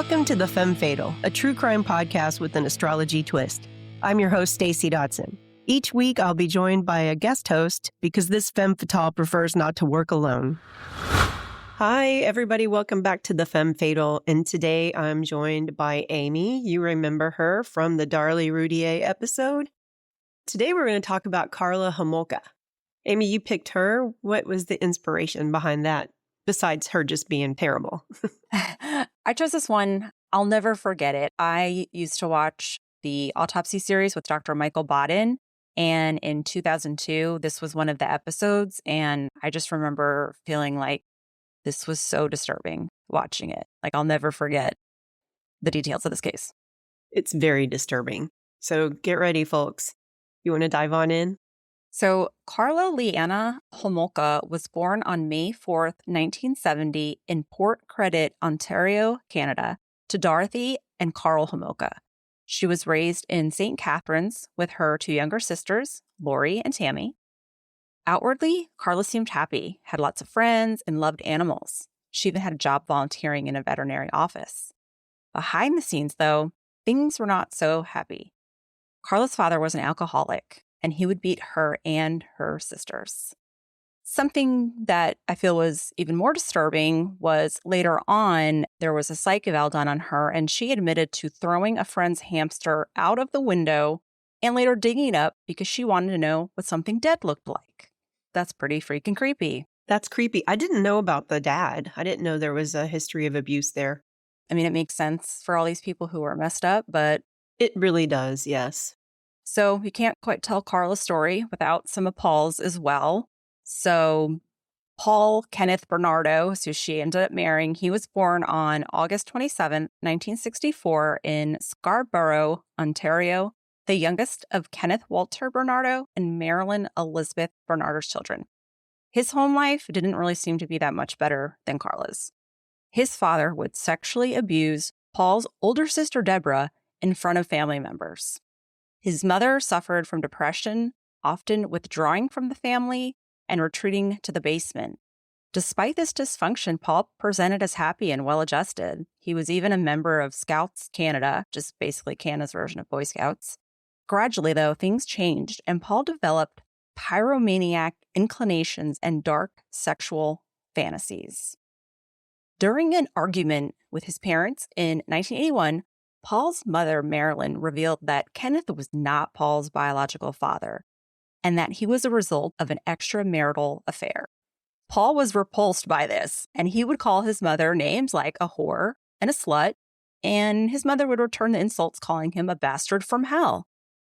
Welcome to The Femme Fatale, a true crime podcast with an astrology twist. I'm your host, Stacey Dotson. Each week, I'll be joined by a guest host because this femme fatale prefers not to work alone. Hi, everybody. Welcome back to The Femme Fatale. And today I'm joined by Amy. You remember her from the Darlie Roudier episode. Today, we're going to talk about Karla Homolka. Amy, you picked her. What was the inspiration behind that, besides her just being terrible? I chose this one. I'll never forget it. I used to watch the autopsy series with Dr. Michael Baden. And in 2002, this was one of the episodes. And I just remember feeling like this was so disturbing watching it. Like, I'll never forget the details of this case. It's very disturbing. So get ready, folks. You want to dive on in? So Karla Leanna Homolka was born on May 4th, 1970 in Port Credit, Ontario, Canada, to Dorothy and Carl Homolka. She was raised in St. Catharines with her two younger sisters, Lori and Tammy. Outwardly, Karla seemed happy, had lots of friends, and loved animals. She even had a job volunteering in a veterinary office. Behind the scenes, though, things were not so happy. Karla's father was an alcoholic, and he would beat her and her sisters. Something that I feel was even more disturbing was later on, there was a psych eval done on her, and she admitted to throwing a friend's hamster out of the window and later digging it up because she wanted to know what something dead looked like. That's pretty freaking creepy. That's creepy. I didn't know about the dad. I didn't know there was a history of abuse there. I mean, it makes sense for all these people who are messed up, but it really does, yes. So you can't quite tell Karla's story without some of Paul's as well. So Paul Kenneth Bernardo, who she ended up marrying, he was born on August 27, 1964 in Scarborough, Ontario, the youngest of Kenneth Walter Bernardo and Marilyn Elizabeth Bernardo's children. His home life didn't really seem to be that much better than Karla's. His father would sexually abuse Paul's older sister, Deborah, in front of family members. His mother suffered from depression, often withdrawing from the family and retreating to the basement. Despite this dysfunction, Paul presented as happy and well-adjusted. He was even a member of Scouts Canada, just basically Canada's version of Boy Scouts. Gradually, though, things changed, and Paul developed pyromaniac inclinations and dark sexual fantasies. During an argument with his parents in 1981, Paul's mother, Marilyn, revealed that Kenneth was not Paul's biological father and that he was a result of an extramarital affair. Paul was repulsed by this, and he would call his mother names like a whore and a slut, and his mother would return the insults, calling him a bastard from hell.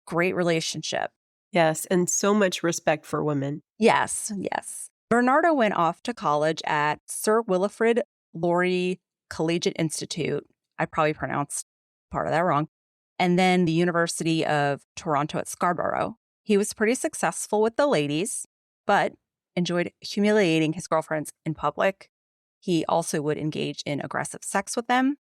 Great relationship. Yes, and so much respect for women. Yes. Bernardo went off to college at Sir Wilfrid Laurier Collegiate Institute. I probably pronounced part of that wrong. And then the University of Toronto at Scarborough. He was pretty successful with the ladies, but enjoyed humiliating his girlfriends in public. He also would engage in aggressive sex with them.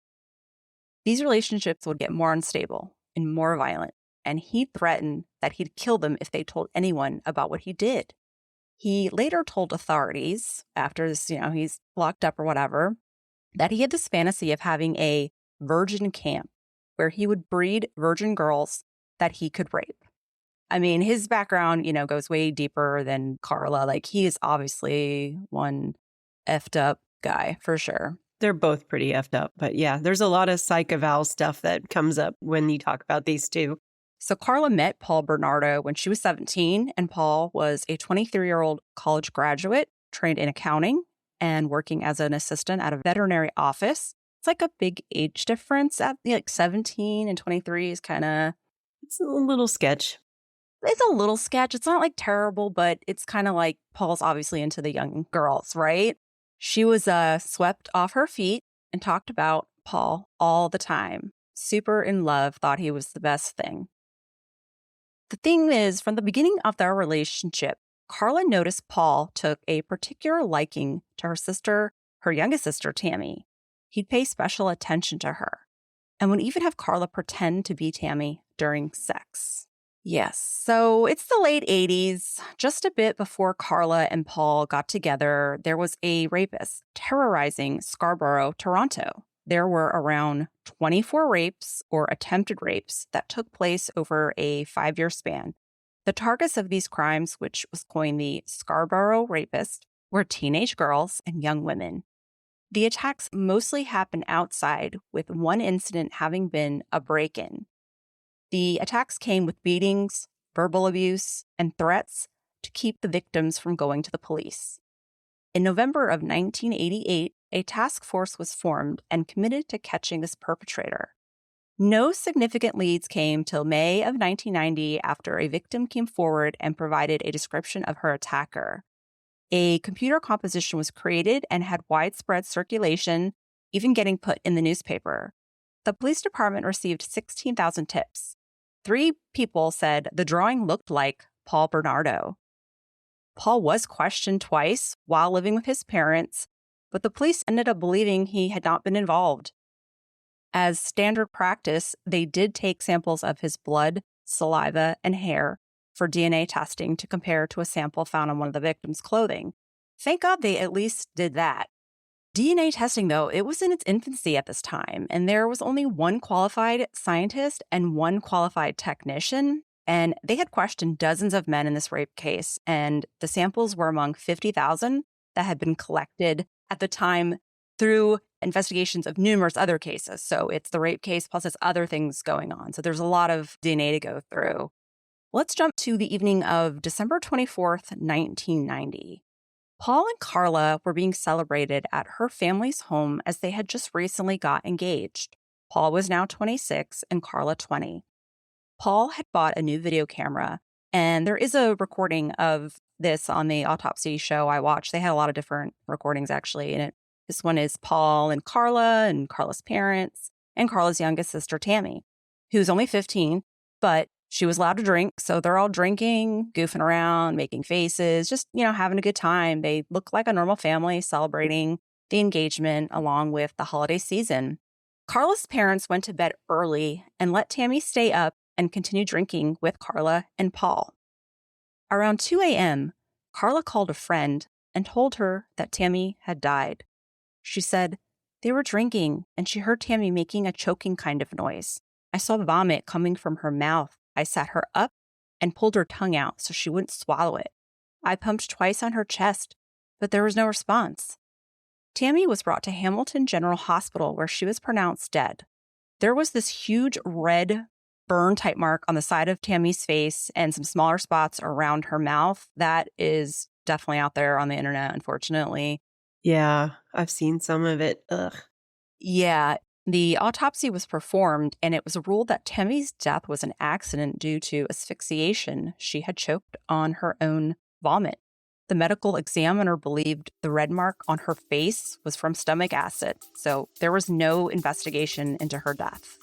These relationships would get more unstable and more violent, and he threatened that he'd kill them if they told anyone about what he did. He later told authorities, after this, he's locked up or whatever, that he had this fantasy of having a virgin camp where he would breed virgin girls that he could rape. I mean, his background, goes way deeper than Karla. Like, he is obviously one effed up guy, for sure. They're both pretty effed up. But yeah, there's a lot of psych eval stuff that comes up when you talk about these two. So Karla met Paul Bernardo when she was 17, and Paul was a 23-year-old college graduate trained in accounting and working as an assistant at a veterinary office. It's like a big age difference. At 17 and 23 is kind of... It's a little sketch. It's a little sketch. It's not like terrible, but it's kind of like Paul's obviously into the young girls, right? She was swept off her feet and talked about Paul all the time. Super in love, thought he was the best thing. The thing is, from the beginning of their relationship, Karla noticed Paul took a particular liking to her youngest sister, Tammy. He'd pay special attention to her and would even have Karla pretend to be Tammy during sex. Yes, so it's the late 80s. Just a bit before Karla and Paul got together, there was a rapist terrorizing Scarborough, Toronto. there were around 24 rapes or attempted rapes that took place over a 5-year span. The targets of these crimes, which was coined the Scarborough Rapists, were teenage girls and young women. The attacks mostly happened outside, with one incident having been a break-in. The attacks came with beatings, verbal abuse, and threats to keep the victims from going to the police. In November of 1988, a task force was formed and committed to catching this perpetrator. No significant leads came till May of 1990 after a victim came forward and provided a description of her attacker. A computer composition was created and had widespread circulation, even getting put in the newspaper. The police department received 16,000 tips. 3 people said the drawing looked like Paul Bernardo. Paul was questioned twice while living with his parents, but the police ended up believing he had not been involved. As standard practice, they did take samples of his blood, saliva, and hair for DNA testing to compare to a sample found on one of the victims' clothing. Thank God they at least did that. DNA testing, though, it was in its infancy at this time, and there was only one qualified scientist and one qualified technician, and they had questioned dozens of men in this rape case, and the samples were among 50,000 that had been collected at the time through investigations of numerous other cases. So it's the rape case plus it's other things going on. So there's a lot of DNA to go through. Let's jump to the evening of December 24th, 1990. Paul and Karla were being celebrated at her family's home as they had just recently got engaged. Paul was now 26 and Karla 20. Paul had bought a new video camera, and there is a recording of this on the autopsy show I watched. They had a lot of different recordings, actually, and this one is Paul and Karla's parents, and Karla's youngest sister, Tammy, who's only 15, but she was allowed to drink, so they're all drinking, goofing around, making faces, just, having a good time. They look like a normal family celebrating the engagement along with the holiday season. Karla's parents went to bed early and let Tammy stay up and continue drinking with Karla and Paul. Around 2 a.m., Karla called a friend and told her that Tammy had died. She said they were drinking and she heard Tammy making a choking kind of noise. I saw vomit coming from her mouth. I sat her up and pulled her tongue out so she wouldn't swallow it. I pumped twice on her chest, but there was no response. Tammy was brought to Hamilton General Hospital where she was pronounced dead. There was this huge red burn-type mark on the side of Tammy's face and some smaller spots around her mouth. That is definitely out there on the internet, unfortunately. Yeah, I've seen some of it. Ugh. Yeah, the autopsy was performed, and it was ruled that Tammy's death was an accident due to asphyxiation. She had choked on her own vomit. The medical examiner believed the red mark on her face was from stomach acid, so there was no investigation into her death.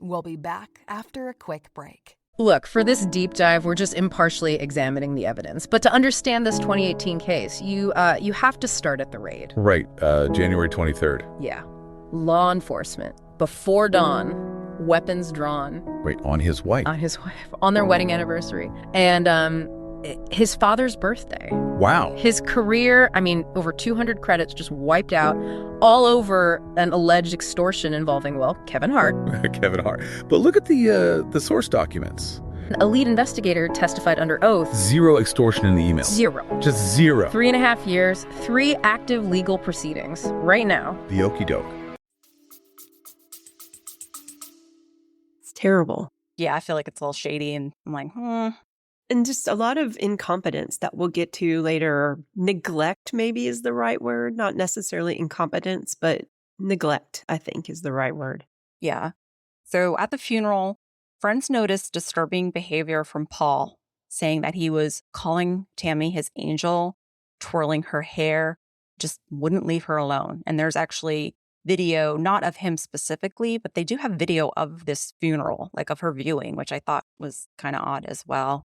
We'll be back after a quick break. Look, for this deep dive, we're just impartially examining the evidence. But to understand this 2018 case, you have to start at the raid. Right, January 23rd. Yeah. Law enforcement. Before dawn, weapons drawn. Wait, on his wife? On his wife. On their wedding anniversary. And his father's birthday. Wow. His career, over 200 credits just wiped out, all over an alleged extortion involving, Kevin Hart. Kevin Hart. But look at the source documents. A lead investigator testified under oath. 0 extortion in the email. 0. Just 0. 3.5 years, 3 active legal proceedings right now. The okie doke. It's terrible. Yeah, I feel like it's a little shady, and I'm like, And just a lot of incompetence that we'll get to later. Neglect maybe is the right word. Not necessarily incompetence, but neglect, I think, is the right word. Yeah. So at the funeral, friends noticed disturbing behavior from Paul, saying that he was calling Tammy his angel, twirling her hair, just wouldn't leave her alone. And there's actually video, not of him specifically, but they do have video of this funeral, like of her viewing, which I thought was kind of odd as well.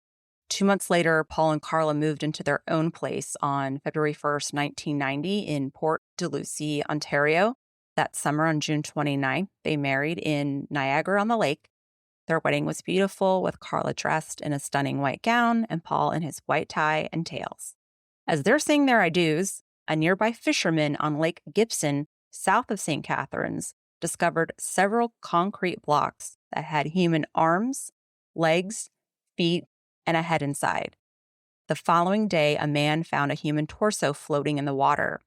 2 months later, Paul and Karla moved into their own place on February 1st, 1990 in Port Dalhousie, Ontario. That summer on June 29th, they married in Niagara-on-the-Lake. Their wedding was beautiful, with Karla dressed in a stunning white gown and Paul in his white tie and tails. As they're saying their I do's, a nearby fisherman on Lake Gibson, south of St. Catharines, discovered several concrete blocks that had human arms, legs, feet, and a head inside. The following day, a man found a human torso floating in the water.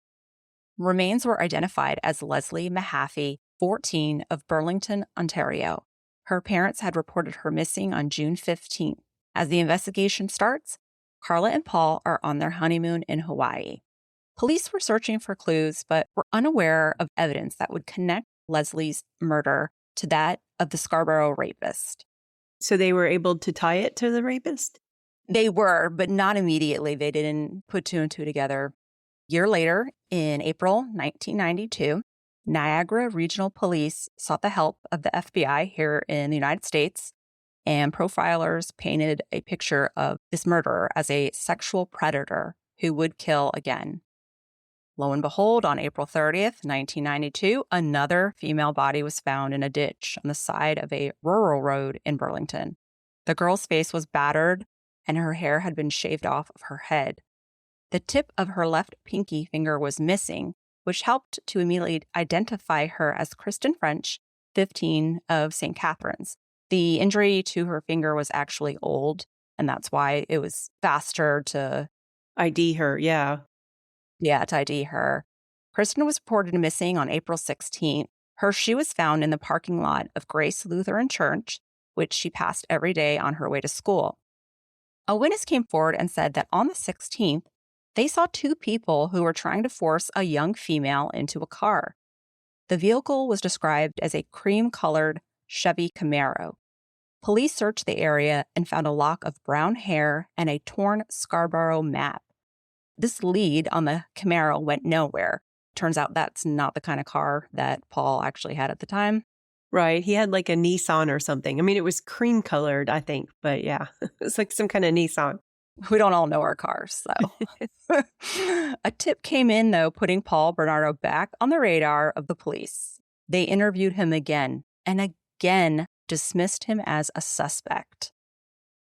Remains were identified as Leslie Mahaffey, 14, of Burlington, Ontario. Her parents had reported her missing on June 15th. As the investigation starts, Karla and Paul are on their honeymoon in Hawaii. Police were searching for clues, but were unaware of evidence that would connect Leslie's murder to that of the Scarborough rapist. So they were able to tie it to the rapist? They were, but not immediately. They didn't put two and two together. A year later, in April 1992, Niagara Regional Police sought the help of the FBI here in the United States, and profilers painted a picture of this murderer as a sexual predator who would kill again. Lo and behold, on April 30th, 1992, another female body was found in a ditch on the side of a rural road in Burlington. The girl's face was battered, and her hair had been shaved off of her head. The tip of her left pinky finger was missing, which helped to immediately identify her as Kristen French, 15, of St. Catharines. The injury to her finger was actually old, and that's why it was faster to ID her, yeah. Yeah, to ID her. Kristen was reported missing on April 16th. Her shoe was found in the parking lot of Grace Lutheran Church, which she passed every day on her way to school. A witness came forward and said that on the 16th, they saw two people who were trying to force a young female into a car. The vehicle was described as a cream-colored Chevy Camaro. Police searched the area and found a lock of brown hair and a torn Scarborough map. This lead on the Camaro went nowhere. Turns out that's not the kind of car that Paul actually had at the time. Right. He had like a Nissan or something. I mean, it was cream colored, I think. But yeah, it was like some kind of Nissan. We don't all know our cars, so. A tip came in, though, putting Paul Bernardo back on the radar of the police. They interviewed him again and again dismissed him as a suspect.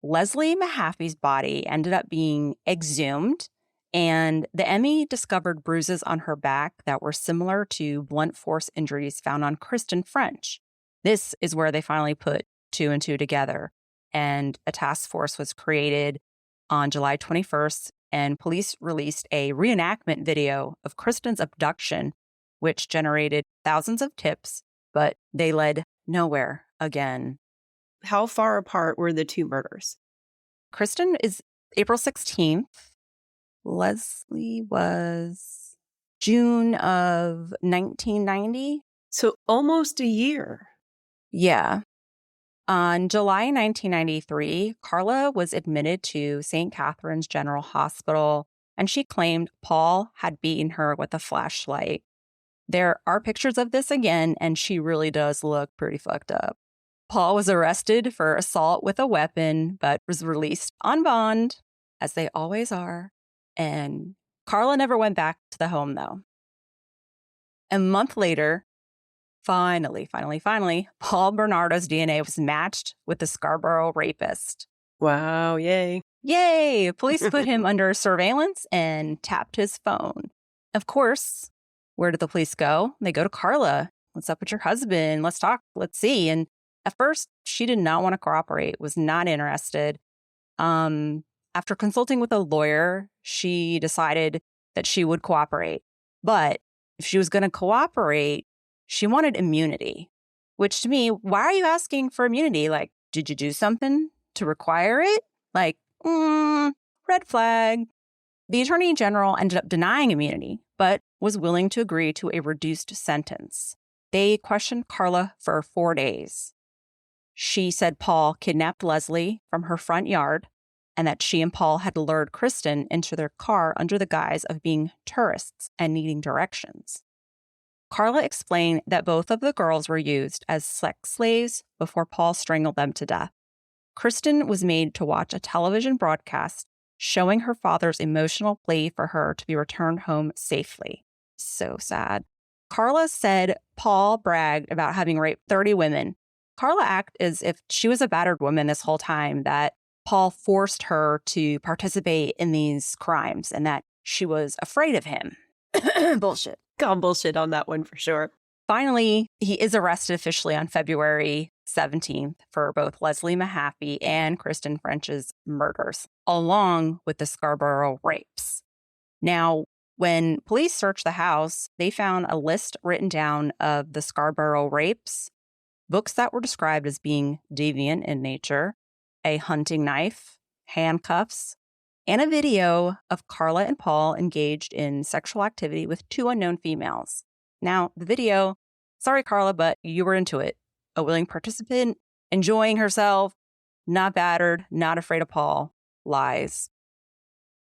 Leslie Mahaffey's body ended up being exhumed, and the ME discovered bruises on her back that were similar to blunt force injuries found on Kristen French. This is where they finally put two and two together, and a task force was created on July 21st, and police released a reenactment video of Kristen's abduction, which generated thousands of tips, but they led nowhere again. How far apart were the two murders? Kristen is April 16th. Leslie was June of 1990. So almost a year. Yeah. On July 1993, Karla was admitted to St. Catharines General Hospital, and she claimed Paul had beaten her with a flashlight. There are pictures of this again, and she really does look pretty fucked up. Paul was arrested for assault with a weapon, but was released on bond, as they always are. And Karla never went back to the home, though. A month later, finally, Paul Bernardo's DNA was matched with the Scarborough rapist. Wow, yay. Yay! Police put him under surveillance and tapped his phone. Of course, where did the police go? They go to Karla. What's up with your husband? Let's talk. Let's see. And at first, she did not want to cooperate, was not interested. After consulting with a lawyer, she decided that she would cooperate. But if she was going to cooperate, she wanted immunity, which to me, why are you asking for immunity? Like, did you do something to require it? Like, red flag. The Attorney General ended up denying immunity, but was willing to agree to a reduced sentence. They questioned Karla for 4 days. She said Paul kidnapped Leslie from her front yard and that she and Paul had lured Kristen into their car under the guise of being tourists and needing directions. Karla explained that both of the girls were used as sex slaves before Paul strangled them to death. Kristen was made to watch a television broadcast showing her father's emotional plea for her to be returned home safely. So sad. Karla said Paul bragged about having raped 30 women. Karla acted as if she was a battered woman this whole time, that Paul forced her to participate in these crimes and that she was afraid of him. Bullshit. Call bullshit on that one for sure. Finally, he is arrested officially on February 17th for both Leslie Mahaffey and Kristen French's murders, along with the Scarborough rapes. Now, when police searched the house, they found a list written down of the Scarborough rapes, books that were described as being deviant in nature, a hunting knife, handcuffs, and a video of Karla and Paul engaged in sexual activity with two unknown females. Now, the video, sorry, Karla, but you were into it. A willing participant, enjoying herself, not battered, not afraid of Paul. Lies.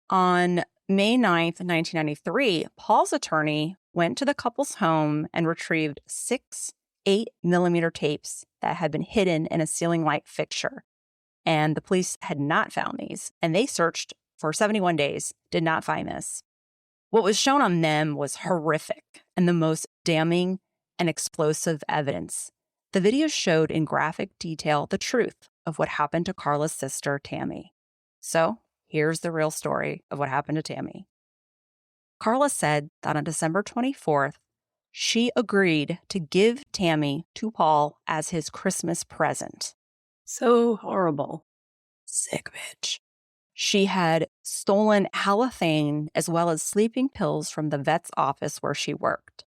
On May 9th, 1993, Paul's attorney went to the couple's home and retrieved 6 8mm tapes that had been hidden in a ceiling light fixture. And the police had not found these, and they searched for 71 days, did not find this. What was shown on them was horrific and the most damning and explosive evidence. The videos showed in graphic detail the truth of what happened to Karla's sister, Tammy. So, here's the real story of what happened to Tammy. Karla said that on December 24th, she agreed to give Tammy to Paul as his Christmas present. So horrible. Sick bitch. She had stolen halothane as well as sleeping pills from the vet's office where she worked.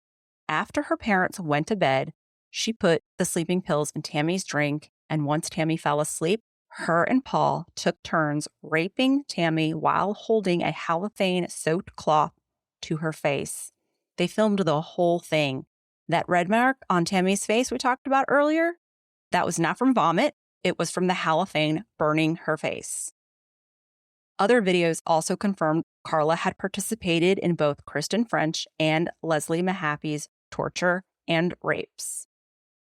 After her parents went to bed, she put the sleeping pills in Tammy's drink, and once Tammy fell asleep, her and Paul took turns raping Tammy while holding a halothane-soaked cloth to her face. They filmed the whole thing. That red mark on Tammy's face we talked about earlier, that was not from vomit. It was from the halothane burning her face. Other videos also confirmed Karla had participated in both Kristen French and Leslie Mahaffey's torture and rapes.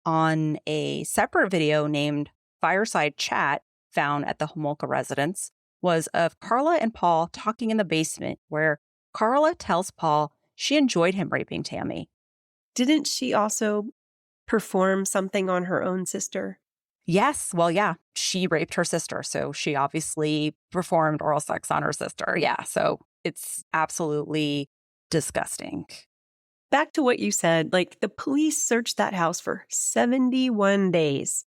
On a separate video named Fireside Chat, found at the Homolka residence, was of Karla and Paul talking in the basement, where Karla tells Paul she enjoyed him raping Tammy. Didn't she also perform something on her own sister? Yes. Well, yeah, she raped her sister. So she obviously performed oral sex on her sister. Yeah. So it's absolutely disgusting. Back to what you said, like the police searched that house for 71 days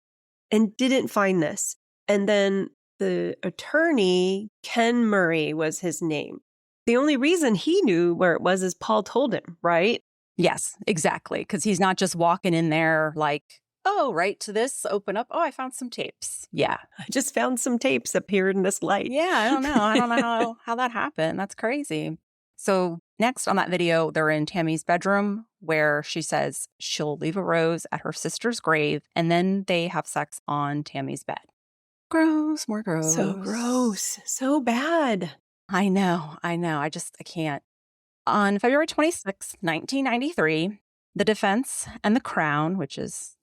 and didn't find this. And then the attorney, Ken Murray was his name. The only reason he knew where it was is Paul told him, right? Yes, exactly. Because he's not just walking in there like, oh, right to this, open up. Oh, I found some tapes. Yeah. I just found some tapes appeared in this light. Yeah, I don't know. I don't know how that happened. That's crazy. So next on that video, they're in Tammy's bedroom where she says she'll leave a rose at her sister's grave, and then they have sex on Tammy's bed. Gross, more gross. So gross. So bad. I know. I can't. On February 26, 1993, the defense and the Crown, which is,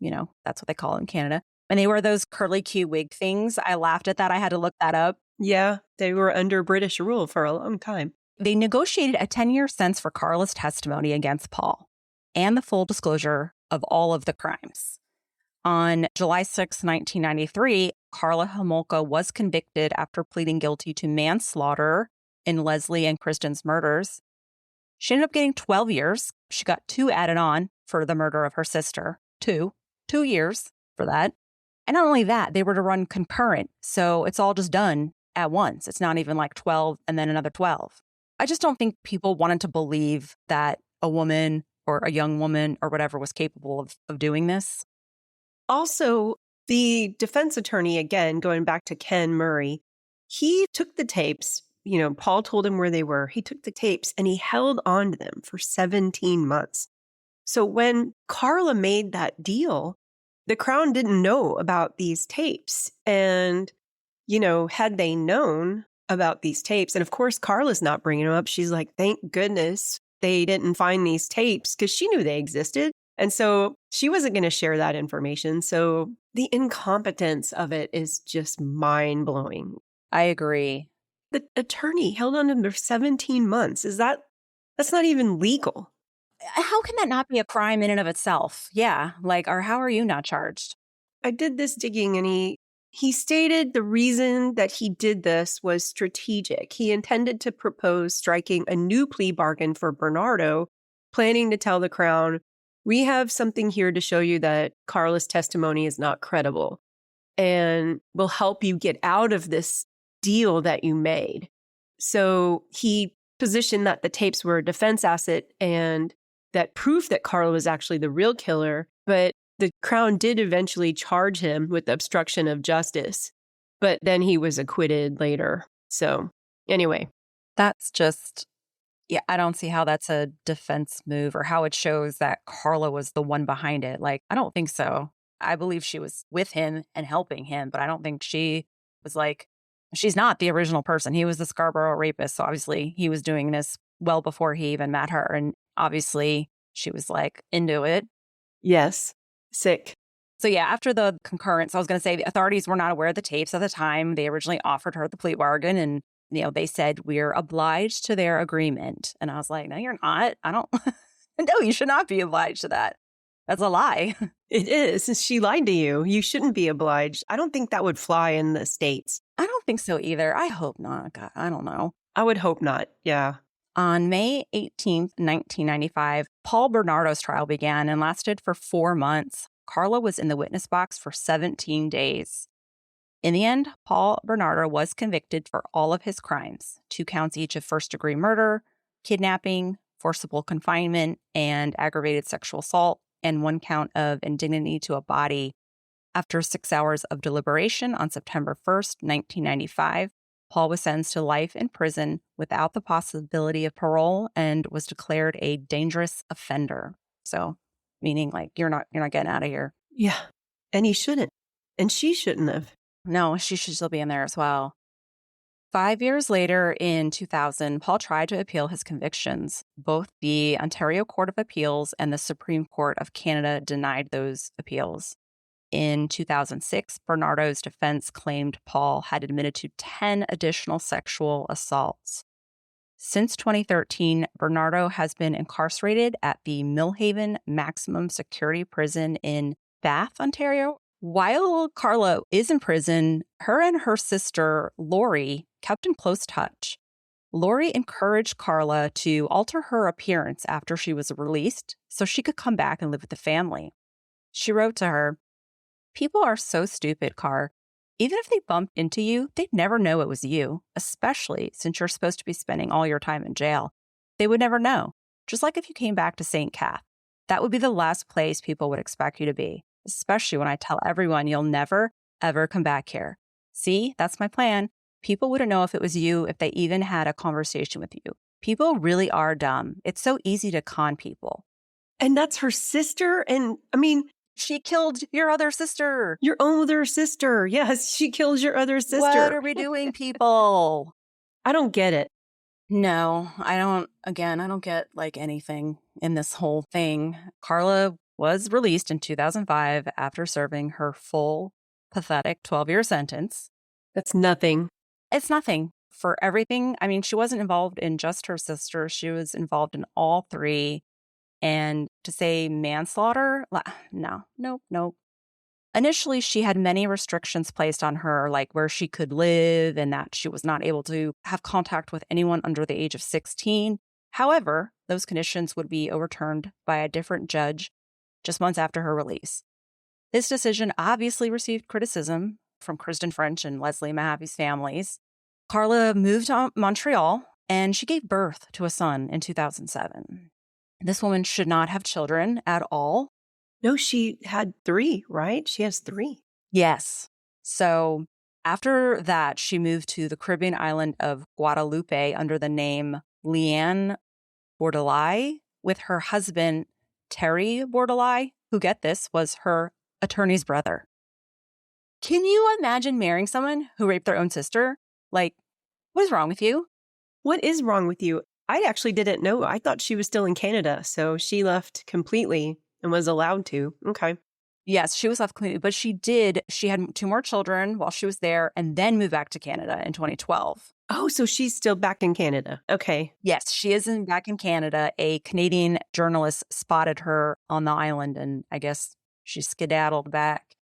that's what they call it in Canada, and they wear those curly Q wig things. I laughed at that. I had to look that up. Yeah, they were under British rule for a long time. They negotiated a 10-year sentence for Karla's testimony against Paul and the full disclosure of all of the crimes. On July 6, 1993, Karla Homolka was convicted after pleading guilty to manslaughter in Leslie and Kristen's murders. She ended up getting 12 years. She got 2 added on for the murder of her sister. 2 years for that. And not only that, they were to run concurrent. So it's all just done at once. It's not even like 12 and then another 12. I just don't think people wanted to believe that a woman or a young woman or whatever was capable of doing this. Also, the defense attorney, again, going back to Ken Murray, he took the tapes. Paul told him where they were. He took the tapes and he held on to them for 17 months. So when Karla made that deal, the Crown didn't know about these tapes. And, had they known about these tapes, and of course, Karla's not bringing them up. She's like, thank goodness they didn't find these tapes because she knew they existed. And so she wasn't going to share that information. So the incompetence of it is just mind blowing. I agree. The attorney held on to him for 17 months. That's not even legal. How can that not be a crime in and of itself? Yeah. Or how are you not charged? I did this digging and he He stated the reason that he did this was strategic. He intended to propose striking a new plea bargain for Bernardo, planning to tell the Crown, we have something here to show you that Karla's testimony is not credible and will help you get out of this deal that you made. So he positioned that the tapes were a defense asset and that proof that Karla was actually the real killer. But the Crown did eventually charge him with obstruction of justice, but then he was acquitted later. So anyway. That's just, yeah, I don't see how that's a defense move or how it shows that Karla was the one behind it. Like, I don't think so. I believe she was with him and helping him, but I don't think she was like, she's not the original person. He was the Scarborough rapist. So obviously he was doing this well before he even met her. And obviously she was like into it. Yes. Sick. So yeah, after the concurrence, I was going to say the authorities were not aware of the tapes at the time. They originally offered her the plea bargain and, they said, we're obliged to their agreement. And I was like, no, you're not. I don't. No, you should not be obliged to that. That's a lie. It is. She lied to you. You shouldn't be obliged. I don't think that would fly in the States. I don't think so either. I hope not. God, I don't know. I would hope not. Yeah. On May 18th, 1995, Paul Bernardo's trial began and lasted for 4 months. Karla was in the witness box for 17 days. In the end, Paul Bernardo was convicted for all of his crimes, 2 counts each of first-degree murder, kidnapping, forcible confinement, and aggravated sexual assault, and 1 count of indignity to a body. After 6 hours of deliberation on September 1st, 1995, Paul was sentenced to life in prison without the possibility of parole and was declared a dangerous offender. So, meaning like you're not getting out of here. Yeah. And he shouldn't. And she shouldn't have. No, she should still be in there as well. 5 years later, in 2000, Paul tried to appeal his convictions. Both the Ontario Court of Appeals and the Supreme Court of Canada denied those appeals. In 2006, Bernardo's defense claimed Paul had admitted to 10 additional sexual assaults. Since 2013, Bernardo has been incarcerated at the Millhaven Maximum Security Prison in Bath, Ontario. While Karla is in prison, her and her sister, Lori, kept in close touch. Lori encouraged Karla to alter her appearance after she was released so she could come back and live with the family. She wrote to her, "People are so stupid, Car. Even if they bumped into you, they'd never know it was you, especially since you're supposed to be spending all your time in jail. They would never know. Just like if you came back to St. Cath. That would be the last place people would expect you to be, especially when I tell everyone you'll never, ever come back here. See, that's my plan. People wouldn't know if it was you if they even had a conversation with you. People really are dumb. It's so easy to con people." And that's her sister? And I mean, she killed your other sister. Your older sister. Yes, she kills your other sister. What are we doing, people? I don't get it. No, I don't. Again, I don't get like anything in this whole thing. Karla was released in 2005 after serving her full, pathetic 12-year sentence. That's nothing. It's nothing for everything. I mean, she wasn't involved in just her sister. She was involved in all 3. And to say manslaughter, nope. Initially, she had many restrictions placed on her, like where she could live and that she was not able to have contact with anyone under the age of 16. However, those conditions would be overturned by a different judge just months after her release. This decision obviously received criticism from Kristen French and Leslie Mahaffey's families. Karla moved to Montreal, and she gave birth to a son in 2007. This woman should not have children at all. No, she had 3, right? She has 3. Yes. So after that, she moved to the Caribbean island of Guadalupe under the name Leanne Bordelais with her husband, Terry Bordelais, who, get this, was her attorney's brother. Can you imagine marrying someone who raped their own sister? Like, what is wrong with you? What is wrong with you? I actually didn't know. I thought she was still in Canada, so she left completely and was allowed to. Okay. Yes, she was left completely, but she did. She had 2 more children while she was there and then moved back to Canada in 2012. Oh, so she's still back in Canada. Okay. Yes, she is back in Canada. A Canadian journalist spotted her on the island and I guess she skedaddled back.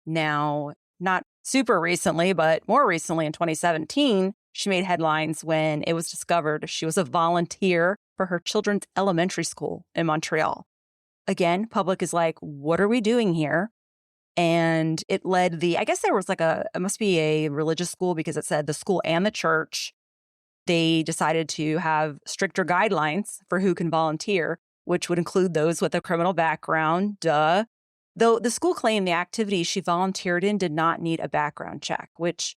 Now, not super recently, but more recently in 2017, she made headlines when it was discovered she was a volunteer for her children's elementary school in Montreal. Again, public is like, what are we doing here? And it led I guess there was it must be a religious school because it said the school and the church, they decided to have stricter guidelines for who can volunteer, which would include those with a criminal background, duh. Though the school claimed the activities she volunteered in did not need a background check, which,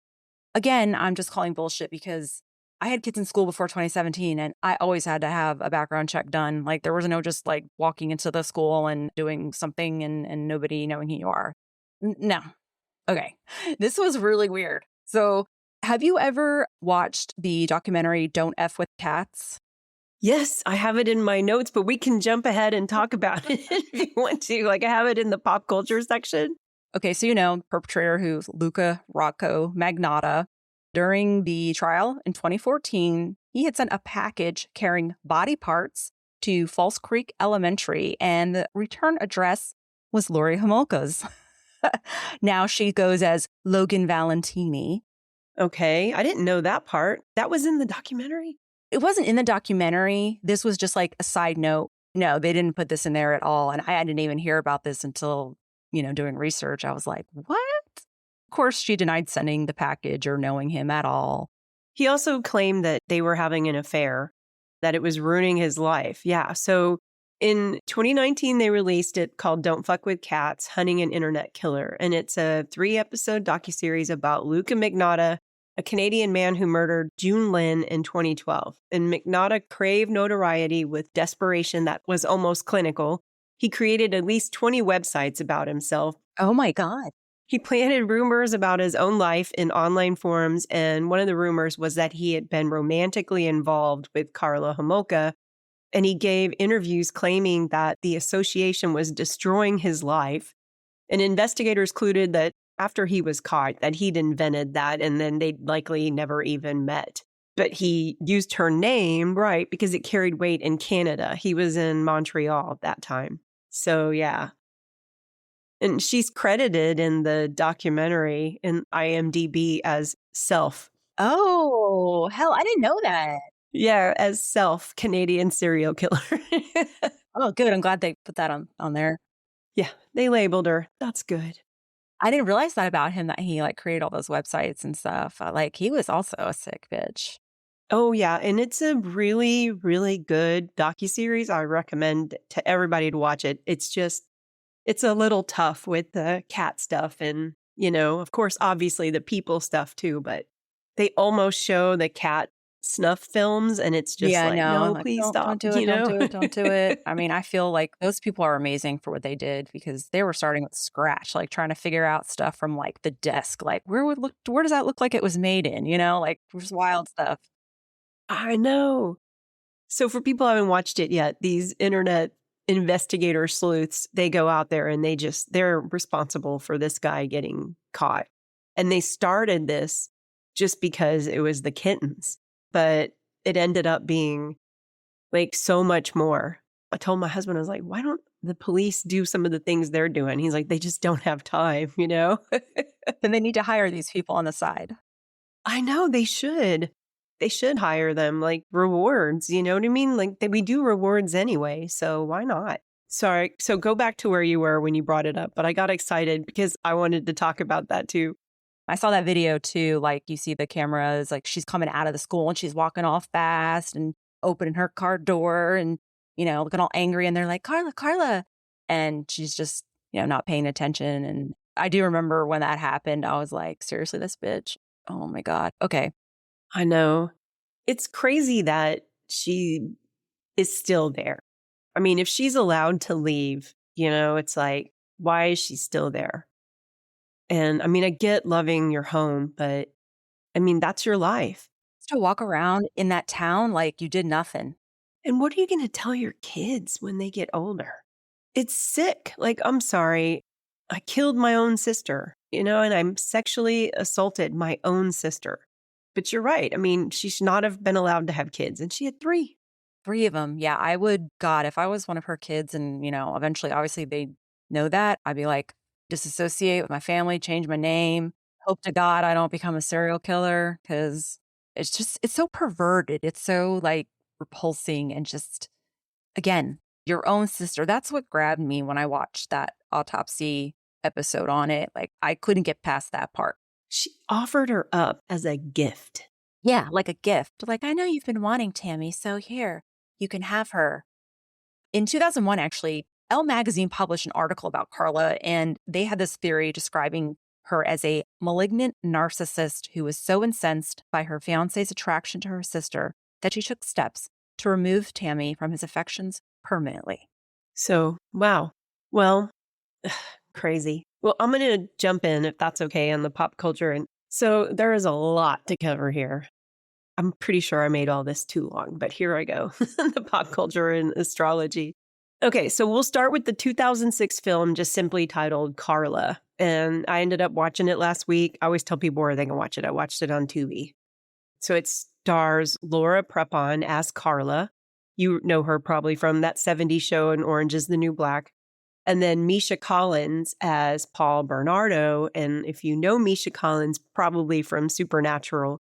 again, I'm just calling bullshit because I had kids in school before 2017 and I always had to have a background check done. Like there was no just like walking into the school and doing something and nobody knowing who you are. No. Okay. This was really weird. So have you ever watched the documentary Don't F with Cats? Yes, I have it in my notes, but we can jump ahead and talk about it if you want to. Like I have it in the pop culture section. Okay, so perpetrator who's Luca Rocco Magnotta. During the trial in 2014, he had sent a package carrying body parts to False Creek Elementary, and the return address was Lori Homolka's. Now she goes as Logan Valentini. Okay, I didn't know that part. That was in the documentary? It wasn't in the documentary. This was just like a side note. No, they didn't put this in there at all. And I didn't even hear about this until, doing research. I was like, what? Of course, she denied sending the package or knowing him at all. He also claimed that they were having an affair, that it was ruining his life. Yeah. So in 2019, they released it called Don't Fuck with Cats, Hunting an Internet Killer. And it's a 3-episode docuseries about Luca Magnotta, a Canadian man who murdered June Lynn in 2012. And Magnotta craved notoriety with desperation that was almost clinical. He created at least 20 websites about himself. Oh my God. He planted rumors about his own life in online forums, and one of the rumors was that he had been romantically involved with Karla Homolka, and he gave interviews claiming that the association was destroying his life. And investigators concluded that after he was caught, that he'd invented that, and then they'd likely never even met. But he used her name, right, because it carried weight in Canada. He was in Montreal at that time. So, yeah. And she's credited in the documentary in IMDb as Self. Oh, hell, I didn't know that. Yeah, as Self, Canadian serial killer. Oh, good. I'm glad they put that on there. Yeah, they labeled her. That's good. I didn't realize that about him, that he created all those websites and stuff. He was also a sick bitch. Oh, yeah. And it's a really, really good docuseries. I recommend to everybody to watch it. It's a little tough with the cat stuff and, of course, obviously the people stuff too, but they almost show the cat snuff films and it's just no, please stop. Don't do it, don't do it. I mean, I feel like those people are amazing for what they did because they were starting with scratch, trying to figure out stuff from the desk, where does that look like it was made in, just wild stuff. I know. So for people who haven't watched it yet, these internet investigator sleuths, they go out there and they're responsible for this guy getting caught. And they started this just because it was the kittens, but it ended up being so much more. I told my husband, I was like, why don't the police do some of the things they're doing? He's like, they just don't have time, Then they need to hire these people on the side. I know they should. They should hire them rewards, you know what I mean? We do rewards anyway, so why not? Sorry. So go back to where you were when you brought it up, but I got excited because I wanted to talk about that too. I saw that video too. You see the cameras, she's coming out of the school and she's walking off fast and opening her car door and, looking all angry. And they're like, Karla. And she's just, not paying attention. And I do remember when that happened, I was like, seriously, this bitch. Oh my God. Okay. I know. It's crazy that she is still there. I mean, if she's allowed to leave, it's why is she still there? And I mean, I get loving your home, but I mean, that's your life. To walk around in that town like you did nothing. And what are you going to tell your kids when they get older? It's sick. I'm sorry. I killed my own sister, and I'm sexually assaulted my own sister. But you're right. I mean, she should not have been allowed to have kids. And she had 3. 3 of them. Yeah, I would, God, if I was one of her kids and, eventually, obviously they know that, I'd be like, disassociate with my family, change my name. hope to God I don't become a serial killer because it's so perverted. It's so like repulsing and just, again, your own sister. That's what grabbed me when I watched that autopsy episode on it. Like I couldn't get past that part. She offered her up as a gift. Yeah, like a gift. Like, I know you've been wanting Tammy, so here, you can have her. In 2001, actually, Elle magazine published an article about Karla, and they had this theory describing her as a malignant narcissist who was so incensed by her fiance's attraction to her sister that she took steps to remove Tammy from his affections permanently. So, wow. Well, crazy. Well, I'm going to jump in, if that's okay, on the pop culture. And so there is a lot to cover here. I'm pretty sure I made all this too long, but here I go. The pop culture and astrology. Okay, so we'll start with the 2006 film just simply titled Karla. And I ended up watching it last week. I always tell people where they can watch it. I watched it on Tubi. So it stars Laura Prepon as Karla. You know her probably from that 70s show and Orange is the New Black. And then Misha Collins as Paul Bernardo. And if you know Misha Collins, probably from Supernatural,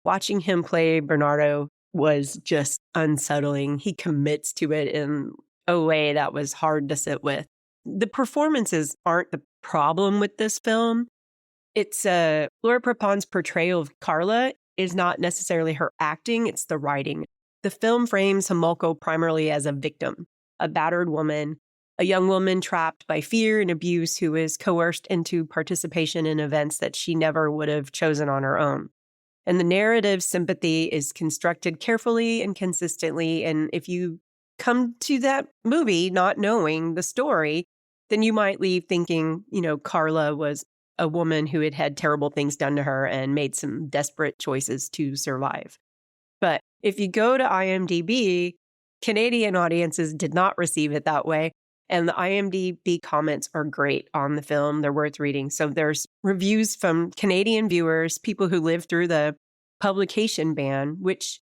watching him play Bernardo was just unsettling. He commits to it in a way that was hard to sit with. The performances aren't the problem with this film. It's Laura Prepon's portrayal of Karla is not necessarily her acting, it's the writing. The film frames Homolka primarily as a victim, a battered woman, a young woman trapped by fear and abuse who is coerced into participation in events that she never would have chosen on her own. And the narrative sympathy is constructed carefully and consistently. And if you come to that movie not knowing the story, then you might leave thinking, Karla was a woman who had had terrible things done to her and made some desperate choices to survive. But if you go to IMDb, Canadian audiences did not receive it that way. And the IMDb comments are great on the film. They're worth reading. So there's reviews from Canadian viewers, people who lived through the publication ban, which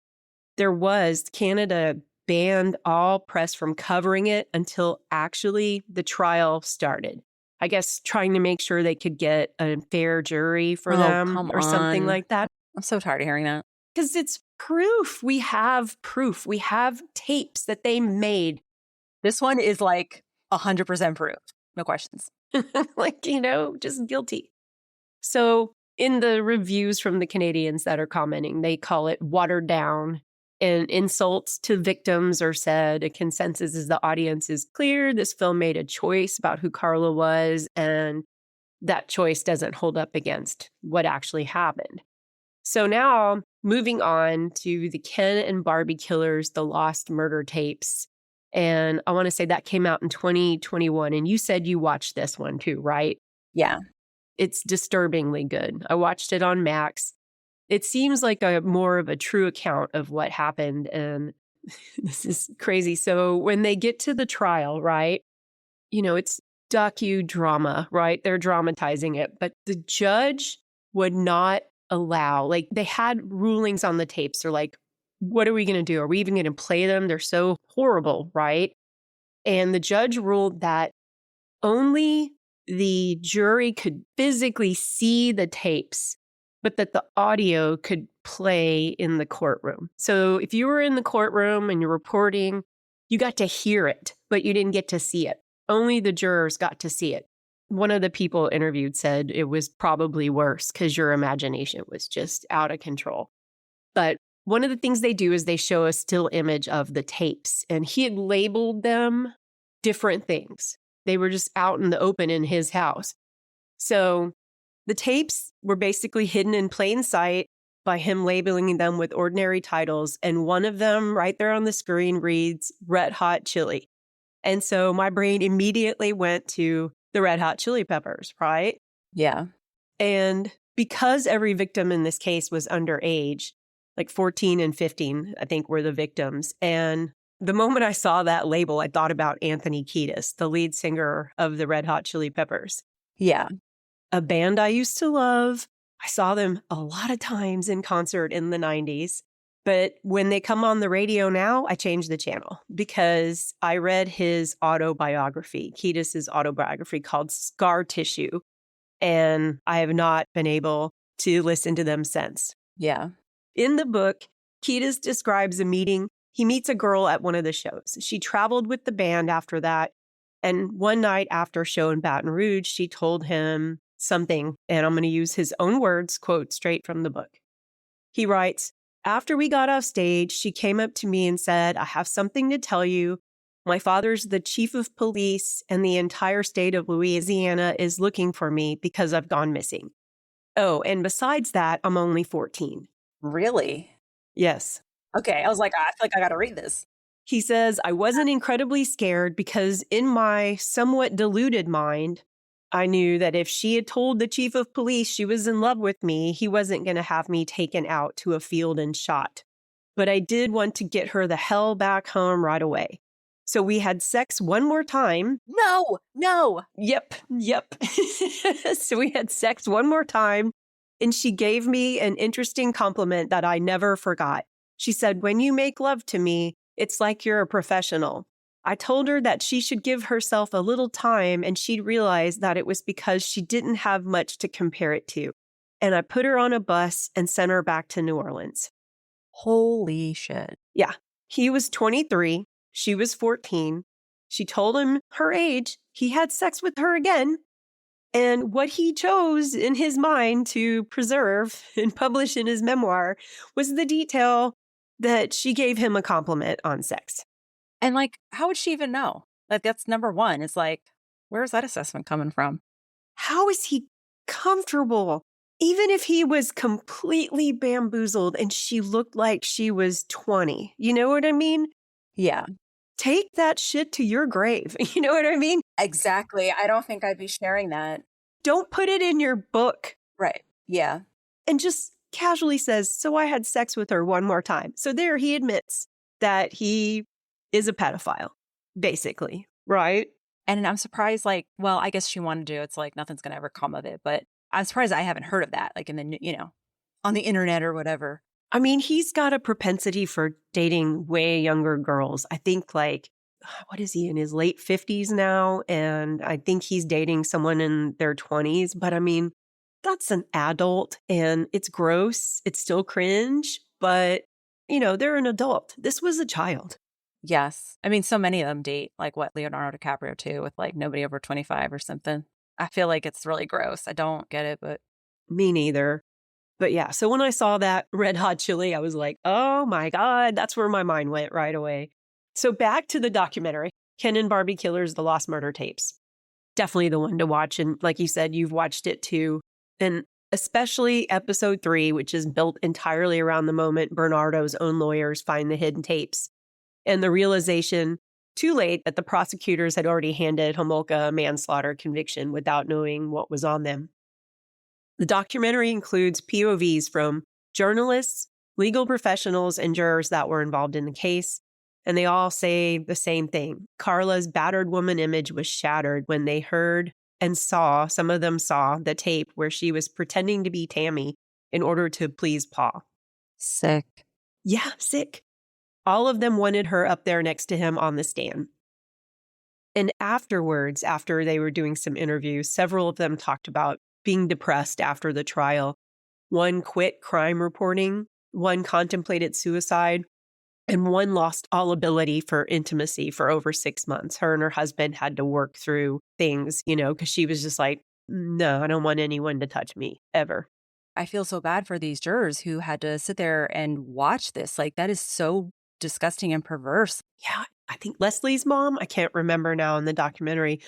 there was. Canada banned all press from covering it until actually the trial started. I guess trying to make sure they could get a fair jury for them or something like that. I'm so tired of hearing that. Because it's proof. We have proof. We have tapes that they made. This one is like 100% proof. No questions. Just guilty. So in the reviews from the Canadians that are commenting, they call it watered down, and insults to victims are said. A consensus is the audience is clear. This film made a choice about who Karla was, and that choice doesn't hold up against what actually happened. So now moving on to the Ken and Barbie Killers, the Lost Murder Tapes. And I want to say that came out in 2021. And you said you watched this one too, right? Yeah. It's disturbingly good. I watched it on Max. It seems like more of a true account of what happened. And this is crazy. So when they get to the trial, right, it's docudrama, right? They're dramatizing it. But the judge would not allow, they had rulings on the tapes. They're like, what are we going to do? Are we even going to play them? They're so horrible, right? And the judge ruled that only the jury could physically see the tapes, but that the audio could play in the courtroom. So if you were in the courtroom and you're reporting, you got to hear it, but you didn't get to see it. Only the jurors got to see it. One of the people interviewed said it was probably worse because your imagination was just out of control. But one of the things they do is they show a still image of the tapes, and he had labeled them different things. They were just out in the open in his house. So the tapes were basically hidden in plain sight by him labeling them with ordinary titles. And one of them right there on the screen reads Red Hot Chili. And so my brain immediately went to the Red Hot Chili Peppers, right? Yeah. And because every victim in this case was underage, like 14 and 15, I think, were the victims. And the moment I saw that label, I thought about Anthony Kiedis, the lead singer of the Red Hot Chili Peppers. Yeah. A band I used to love. I saw them a lot of times in concert in the 90s. But when they come on the radio now, I change the channel because I read his autobiography, Kiedis' autobiography called Scar Tissue. and I have not been able to listen to them since. Yeah. In the book, Kiedis describes a meeting. He meets a girl at one of the shows. She traveled with the band after that. And one night after a show in Baton Rouge, she told him something, and I'm going to use his own words, quote straight from the book. He writes, "After we got off stage, she came up to me and said, 'I have something to tell you. My father's the chief of police, and the entire state of Louisiana is looking for me because I've gone missing. Oh, and besides that, I'm only 14. Really? Yes. Okay. I was like, I feel like I got to read this. He says, "I wasn't incredibly scared because in my somewhat deluded mind, I knew that if she had told the chief of police she was in love with me, he wasn't going to have me taken out to a field and shot. But I did want to get her the hell back home right away. So we had sex one more time." No. Yep. So we had sex one more time, and she gave me an interesting compliment that I never forgot. She said, "When you make love to me, it's like you're a professional." I told her that she should give herself a little time and she'd realize that it was because she didn't have much to compare it to. And I put her on a bus and sent her back to New Orleans. Holy shit. Yeah. He was 23. She was 14. She told him her age. He had sex with her again. And what he chose in his mind to preserve and publish in his memoir was the detail that she gave him a compliment on sex. And like, how would she even know? Like, that's number one. It's like, where's that assessment coming from? How is he comfortable? Even if he was completely bamboozled and she looked like she was 20. You know what I mean? Yeah. Take that shit to your grave. You know what I mean? Exactly. I don't think I'd be sharing that. Don't put it in your book. Right. Yeah. And just casually says, "So I had sex with her one more time." So there he admits that he is a pedophile, basically. Right? And I'm surprised, like, well, I guess she wanted to. It's like nothing's going to ever come of it. But I'm surprised I haven't heard of that, like in the, on the internet or whatever. I mean, he's got a propensity for dating way younger girls. I think like, what is he, in his late 50s now? And I think he's dating someone in their 20s. But I mean, that's an adult and it's gross. It's still cringe, but they're an adult. This was a child. Yes. I mean, so many of them date like what Leonardo DiCaprio too, with like nobody over 25 or something. I feel like it's really gross. I don't get it, but. Me neither. But yeah, so when I saw that Red Hot Chili, I was like, oh my God, that's where my mind went right away. So back to the documentary, Ken and Barbie Killers, The Lost Murder Tapes. Definitely the one to watch. And like you said, you've watched it too. And especially episode 3, which is built entirely around the moment Bernardo's own lawyers find the hidden tapes. And the realization, too late, that the prosecutors had already handed Homolka a manslaughter conviction without knowing what was on them. The documentary includes POVs from journalists, legal professionals, and jurors that were involved in the case. And they all say the same thing. Karla's battered woman image was shattered when they heard and saw, some of them saw, the tape where she was pretending to be Tammy in order to please Pa. Sick. Yeah, sick. All of them wanted her up there next to him on the stand. And afterwards, after they were doing some interviews, several of them talked about being depressed after the trial. One quit crime reporting, one contemplated suicide, and one lost all ability for intimacy for over 6 months. Her and her husband had to work through things, because she was just like, no, I don't want anyone to touch me ever. I feel so bad for these jurors who had to sit there and watch this. Like, that is so disgusting and perverse. Yeah, I think Leslie's mom, I can't remember now in the documentary,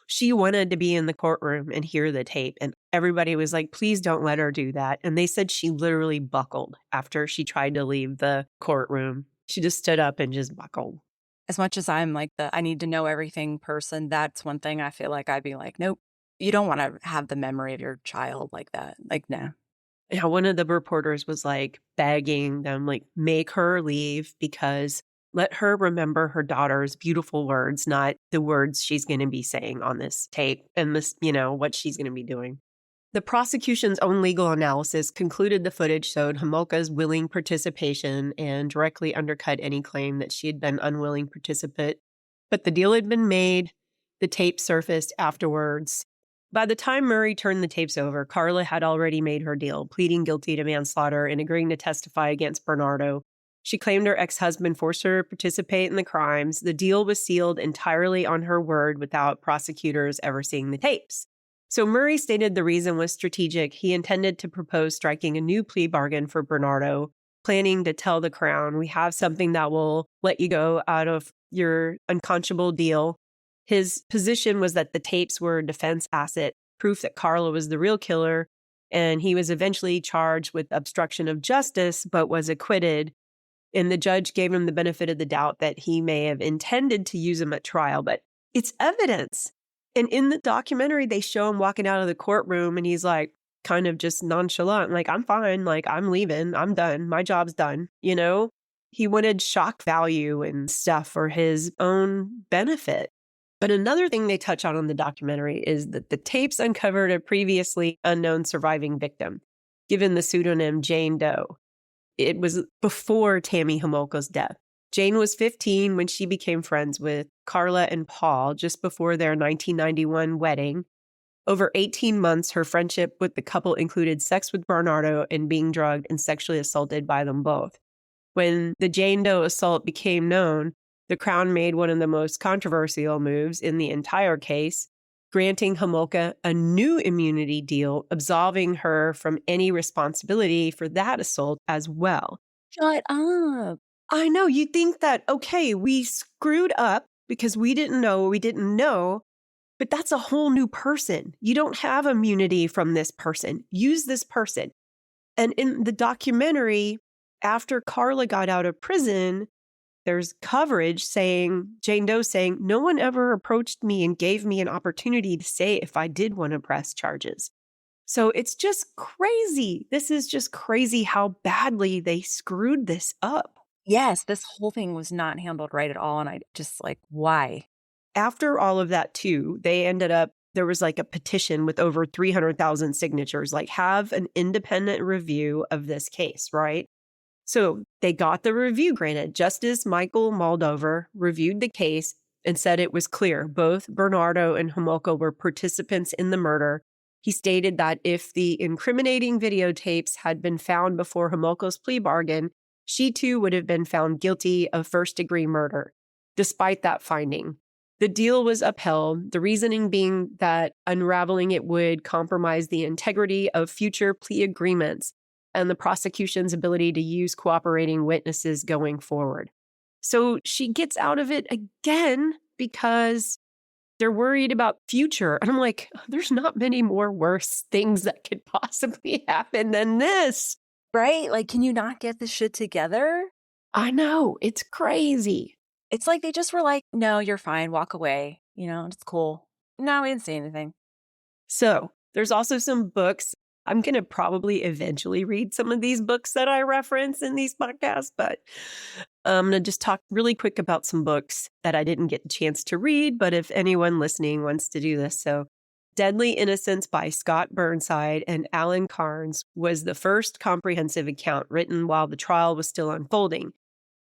she wanted to be in the courtroom and hear the tape. And everybody was like, please don't let her do that. And they said she literally buckled after she tried to leave the courtroom. She just stood up and just buckled. As much as I'm like the I need to know everything person, that's one thing I feel like I'd be like, nope, you don't want to have the memory of your child like that. Like, no. Yeah, one of the reporters was like begging them, like, make her leave because let her remember her daughter's beautiful words, not the words she's going to be saying on this tape and this, what she's going to be doing. The prosecution's own legal analysis concluded the footage showed Homolka's willing participation and directly undercut any claim that she had been unwilling participant. But the deal had been made. The tape surfaced afterwards. By the time Murray turned the tapes over, Karla had already made her deal, pleading guilty to manslaughter and agreeing to testify against Bernardo. She claimed her ex-husband forced her to participate in the crimes. The deal was sealed entirely on her word without prosecutors ever seeing the tapes. So Murray stated the reason was strategic. He intended to propose striking a new plea bargain for Bernardo, planning to tell the Crown, we have something that will let you go out of your unconscionable deal. His position was that the tapes were a defense asset, proof that Karla was the real killer, and he was eventually charged with obstruction of justice, but was acquitted. And the judge gave him the benefit of the doubt that he may have intended to use him at trial, but it's evidence. And in the documentary, they show him walking out of the courtroom and he's like, kind of just nonchalant, like, I'm fine, like, I'm leaving, I'm done, my job's done, you know? He wanted shock value and stuff for his own benefit. But another thing they touch on in the documentary is that the tapes uncovered a previously unknown surviving victim, given the pseudonym Jane Doe. It was before Tammy Homolka's death. Jane was 15 when she became friends with Karla and Paul just before their 1991 wedding. Over 18 months, her friendship with the couple included sex with Bernardo and being drugged and sexually assaulted by them both. When the Jane Doe assault became known, the Crown made one of the most controversial moves in the entire case, granting Homolka a new immunity deal, absolving her from any responsibility for that assault as well. Shut up. I know, you think that, okay, we screwed up because we didn't know what we didn't know, but that's a whole new person. You don't have immunity from this person. Use this person. And in the documentary, after Karla got out of prison, there's coverage saying, Jane Doe saying, no one ever approached me and gave me an opportunity to say if I did want to press charges. So it's just crazy. This is just crazy how badly they screwed this up. Yes, this whole thing was not handled right at all. And I just like, why? After all of that, too, they ended up, there was like a petition with over 300,000 signatures, like have an independent review of this case, right? So they got the review granted. Justice Michael Moldover reviewed the case and said it was clear both Bernardo and Homolka were participants in the murder. He stated that if the incriminating videotapes had been found before Homolka's plea bargain, she too would have been found guilty of first-degree murder. Despite that finding, the deal was upheld, the reasoning being that unraveling it would compromise the integrity of future plea agreements and the prosecution's ability to use cooperating witnesses going forward. So she gets out of it again because they're worried about future. And I'm like, there's not many more worse things that could possibly happen than this. Right? Like, can you not get this shit together? I know. It's crazy. It's like they just were like, no, you're fine. Walk away. You know, it's cool. No, we didn't say anything. So there's also some books. I'm going to probably eventually read some of these books that I reference in these podcasts, but I'm going to just talk really quick about some books that I didn't get a chance to read, but if anyone listening wants to do this. So Deadly Innocence by Scott Burnside and Alan Carnes was the first comprehensive account written while the trial was still unfolding.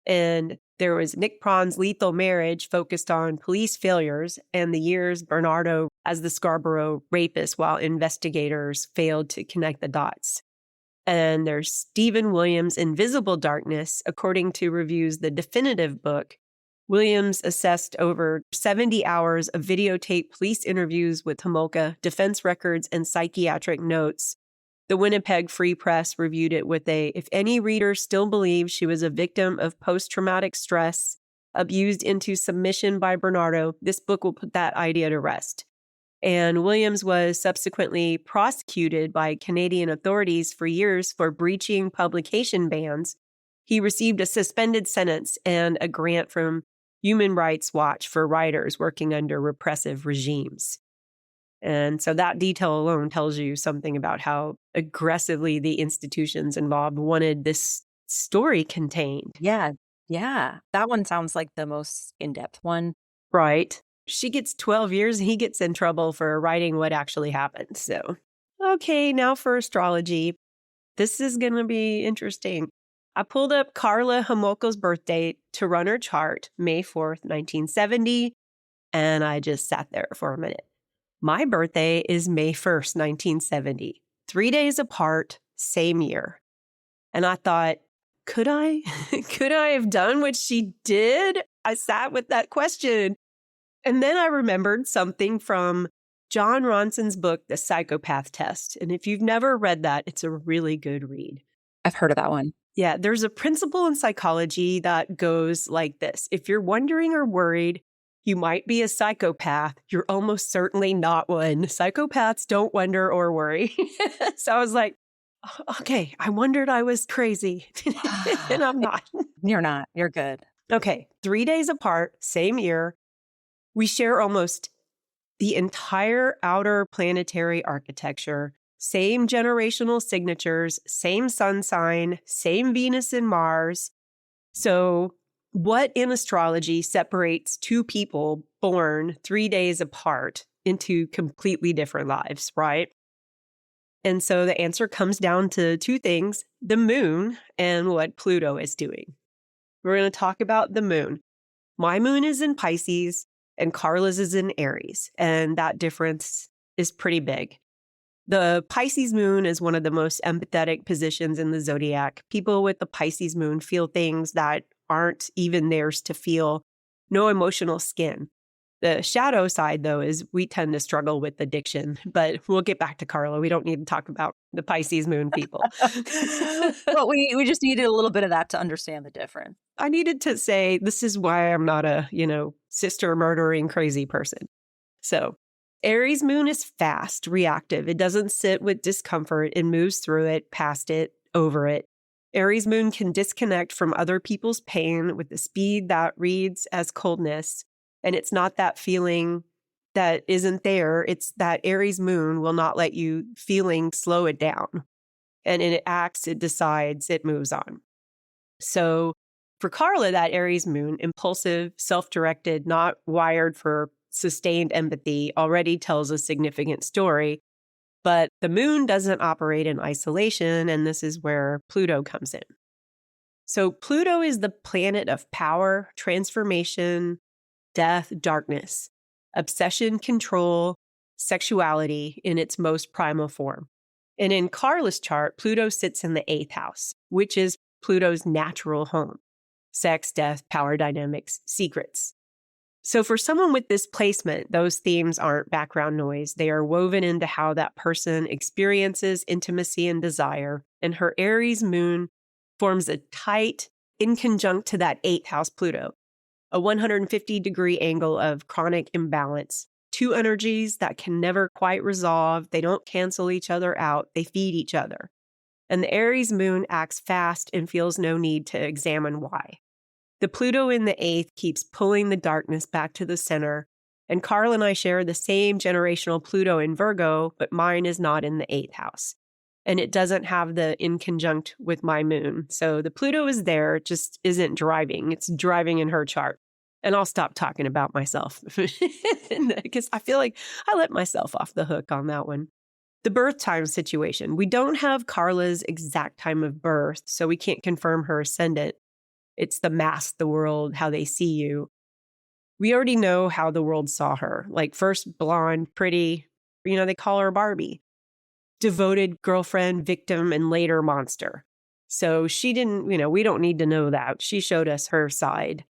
And there was Nick Prawn's Lethal Marriage, focused on police failures and the years Bernardo as the Scarborough rapist while investigators failed to connect the dots. And there's Stephen Williams' Invisible Darkness, according to reviews, the definitive book. Williams assessed over 70 hours of videotape police interviews with Homolka, defense records, and psychiatric notes. The Winnipeg Free Press reviewed it with if any reader still believes she was a victim of post-traumatic stress, abused into submission by Bernardo, this book will put that idea to rest. And Williams was subsequently prosecuted by Canadian authorities for years for breaching publication bans. He received a suspended sentence and a grant from Human Rights Watch for writers working under repressive regimes. And so that detail alone tells you something about how aggressively the institutions involved wanted this story contained. Yeah. Yeah. That one sounds like the most in-depth one. Right. She gets 12 years and he gets in trouble for writing what actually happened. So, okay, now for astrology. This is going to be interesting. I pulled up Karla Homolka's birth date to run her chart, May 4th, 1970, and I just sat there for a minute. My birthday is May 1st, 1970, 3 days apart, same year. And I thought, could I? Could I have done what she did? I sat with that question. And then I remembered something from John Ronson's book, The Psychopath Test. And if you've never read that, it's a really good read. I've heard of that one. Yeah, there's a principle in psychology that goes like this. If you're wondering or worried you might be a psychopath, you're almost certainly not one. Psychopaths don't wonder or worry. So I was like, okay, I wondered I was crazy. And I'm not. You're not. You're good. Okay, 3 days apart, same year. We share almost the entire outer planetary architecture, same generational signatures, same sun sign, same Venus and Mars. So what in astrology separates two people born 3 days apart into completely different lives, right? And so the answer comes down to two things, the moon and what Pluto is doing. We're going to talk about the moon. My moon is in Pisces and Karla's is in Aries, and that difference is pretty big. The Pisces moon is one of the most empathetic positions in the zodiac. People with the Pisces moon feel things that aren't even theirs to feel, no emotional skin. The shadow side, though, is we tend to struggle with addiction, but we'll get back to Karla. We don't need to talk about the Pisces moon people. Well, we just needed a little bit of that to understand the difference. I needed to say, this is why I'm not a, sister murdering crazy person. So Aries moon is fast, reactive. It doesn't sit with discomfort. It moves through it, past it, over it. Aries moon can disconnect from other people's pain with the speed that reads as coldness. And it's not that feeling that isn't there. It's that Aries moon will not let you feeling slow it down. And it acts, it decides, it moves on. So for Karla, that Aries moon, impulsive, self-directed, not wired for sustained empathy, already tells a significant story. But the moon doesn't operate in isolation, and this is where Pluto comes in. So Pluto is the planet of power, transformation, death, darkness, obsession, control, sexuality in its most primal form. And in Karla's chart, Pluto sits in the 8th house, which is Pluto's natural home. Sex, death, power dynamics, secrets. So for someone with this placement, those themes aren't background noise. They are woven into how that person experiences intimacy and desire. And her Aries moon forms a tight, in conjunct to that 8th house Pluto, a 150-degree angle of chronic imbalance. Two energies that can never quite resolve. They don't cancel each other out. They feed each other. And the Aries moon acts fast and feels no need to examine why. The Pluto in the 8th keeps pulling the darkness back to the center. And Karla and I share the same generational Pluto in Virgo, but mine is not in the 8th house. And it doesn't have the in conjunct with my moon. So the Pluto is there, it just isn't driving. It's driving in her chart. And I'll stop talking about myself because I feel like I let myself off the hook on that one. The birth time situation. We don't have Karla's exact time of birth, so we can't confirm her ascendant. It's the mask, the world, how they see you. We already know how the world saw her. Like first blonde, pretty, they call her Barbie. Devoted girlfriend, victim, and later monster. So she didn't, we don't need to know that. She showed us her side.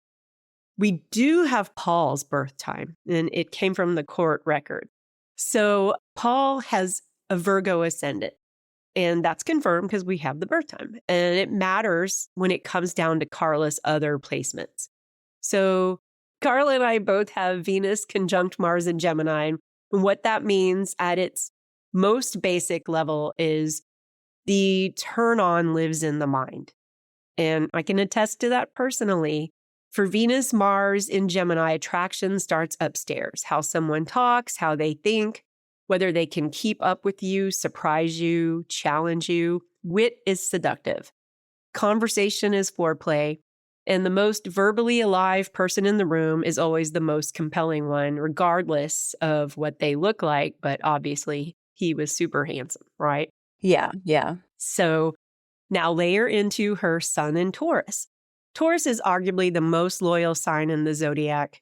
We do have Paul's birth time, and it came from the court record. So Paul has a Virgo ascendant. And that's confirmed because we have the birth time. And it matters when it comes down to Karla's other placements. So Karla and I both have Venus conjunct Mars in Gemini. And what that means at its most basic level is the turn on lives in the mind. And I can attest to that personally. For Venus, Mars in Gemini, attraction starts upstairs. How someone talks, how they think, whether they can keep up with you, surprise you, challenge you. Wit is seductive. Conversation is foreplay. And the most verbally alive person in the room is always the most compelling one, regardless of what they look like. But obviously, he was super handsome, right? Yeah. So now layer into her sun in Taurus. Taurus is arguably the most loyal sign in the zodiac.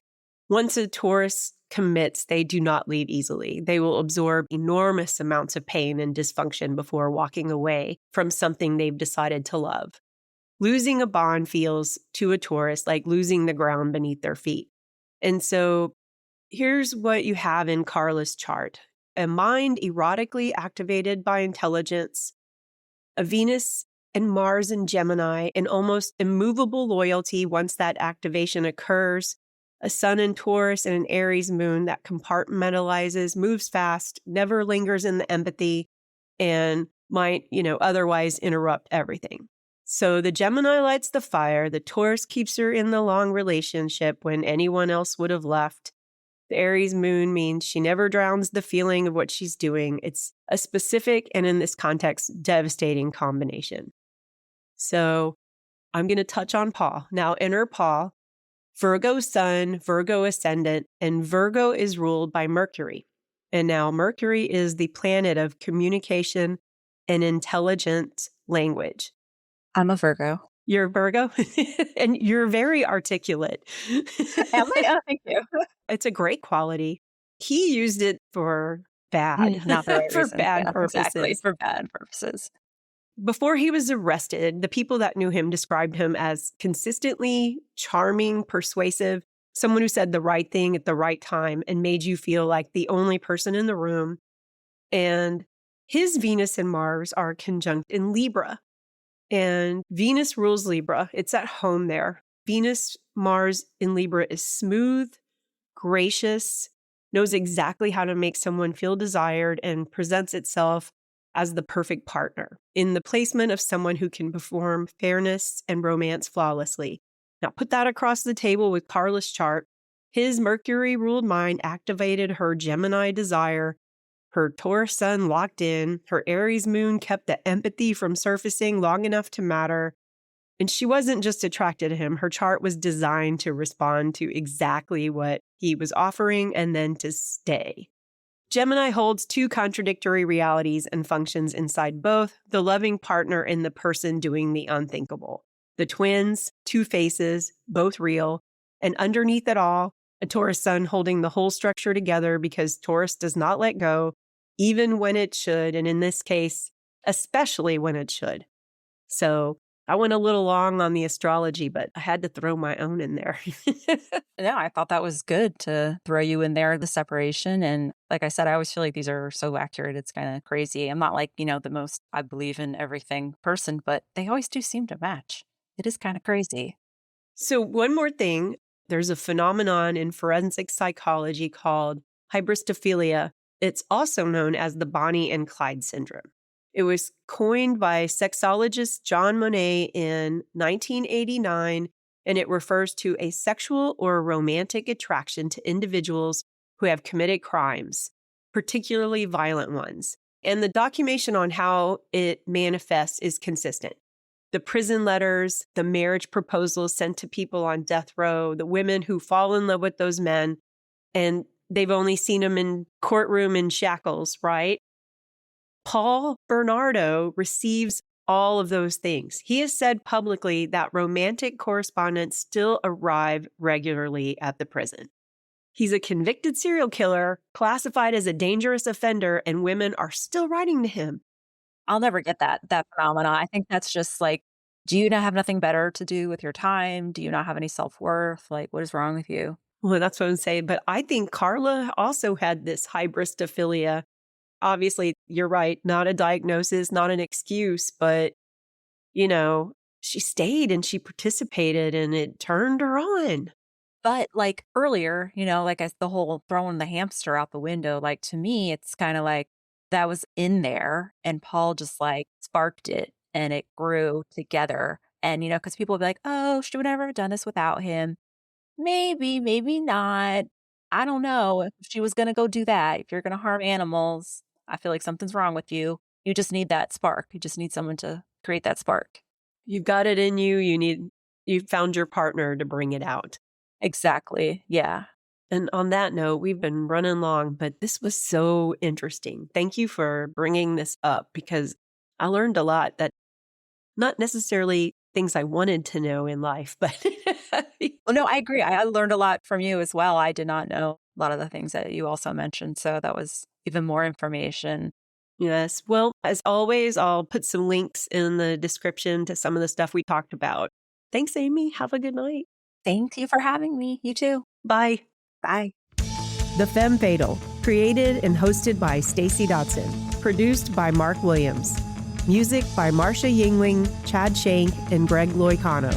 Once a Taurus commits, they do not leave easily. They will absorb enormous amounts of pain and dysfunction before walking away from something they've decided to love. Losing a bond feels to a Taurus like losing the ground beneath their feet. And so here's what you have in Karla's chart: a mind erotically activated by intelligence, a Venus and Mars in Gemini, an almost immovable loyalty once that activation occurs, a Sun in Taurus and an Aries moon that compartmentalizes, moves fast, never lingers in the empathy, and might, otherwise interrupt everything. So the Gemini lights the fire, the Taurus keeps her in the long relationship when anyone else would have left. The Aries moon means she never drowns the feeling of what she's doing. It's a specific and, in this context, devastating combination. So I'm going to touch on Paul. Now, enter Paul, Virgo sun, Virgo ascendant, and Virgo is ruled by Mercury. And now Mercury is the planet of communication and intelligent language. I'm a Virgo. You're a Virgo? And you're very articulate. Am I? Oh, thank you. It's a great quality. He used it for bad, Not the right for reasons. bad Yeah, purposes. exactly, for bad purposes. Before he was arrested, the people that knew him described him as consistently charming, persuasive, someone who said the right thing at the right time and made you feel like the only person in the room. And his Venus and Mars are conjunct in Libra. And Venus rules Libra. It's at home there. Venus, Mars in Libra is smooth, gracious, knows exactly how to make someone feel desired, and presents itself as the perfect partner in the placement of someone who can perform fairness and romance flawlessly. Now put that across the table with Karla's chart. His Mercury-ruled mind activated her Gemini desire. Her Taurus sun locked in. Her Aries moon kept the empathy from surfacing long enough to matter. And she wasn't just attracted to him. Her chart was designed to respond to exactly what he was offering and then to stay. Gemini holds two contradictory realities and functions inside both: the loving partner and the person doing the unthinkable. The twins, two faces, both real. And underneath it all, a Taurus sun holding the whole structure together because Taurus does not let go, even when it should. And in this case, especially when it should. So I went a little long on the astrology, but I had to throw my own in there. No, I thought that was good to throw you in there, the separation. And like I said, I always feel like these are so accurate. It's kind of crazy. I'm not like, the most I believe in everything person, but they always do seem to match. It is kind of crazy. So one more thing, there's a phenomenon in forensic psychology called hybristophilia. It's also known as the Bonnie and Clyde syndrome. It was coined by sexologist John Monet in 1989, and it refers to a sexual or romantic attraction to individuals who have committed crimes, particularly violent ones. And the documentation on how it manifests is consistent. The prison letters, the marriage proposals sent to people on death row, the women who fall in love with those men, and they've only seen them in courtroom in shackles, right? Paul Bernardo receives all of those things. He has said publicly that romantic correspondents still arrive regularly at the prison. He's a convicted serial killer, classified as a dangerous offender, and women are still writing to him. I'll never get that phenomena. I think that's just like, do you not have nothing better to do with your time? Do you not have any self-worth? Like, what is wrong with you? Well, that's what I'm saying. But I think Karla also had this hybristophilia. Obviously, you're right, not a diagnosis, not an excuse, but, she stayed and she participated and it turned her on. But like earlier, the whole throwing the hamster out the window, like to me, it's kind of like that was in there and Paul just like sparked it and it grew together. And, because people would be like, oh, she would never have done this without him. Maybe, maybe not. I don't know. If she was going to go do that, if you're going to harm animals, I feel like something's wrong with you. You just need that spark. You just need someone to create that spark. You've got it in you. You've found your partner to bring it out. Exactly. Yeah. And on that note, we've been running long, but this was so interesting. Thank you for bringing this up because I learned a lot that not necessarily things I wanted to know in life, but Well, no, I agree. I learned a lot from you as well. I did not know a lot of the things that you also mentioned. So that was even more information. Yes. Well, as always, I'll put some links in the description to some of the stuff we talked about. Thanks, Amy. Have a good night. Thank you for having me. You too. Bye. Bye. The Femme Fatal, created and hosted by Stacey Dotson, produced by Mark Williams. Music by Marcia Yingling, Chad Shank, and Greg Loicano.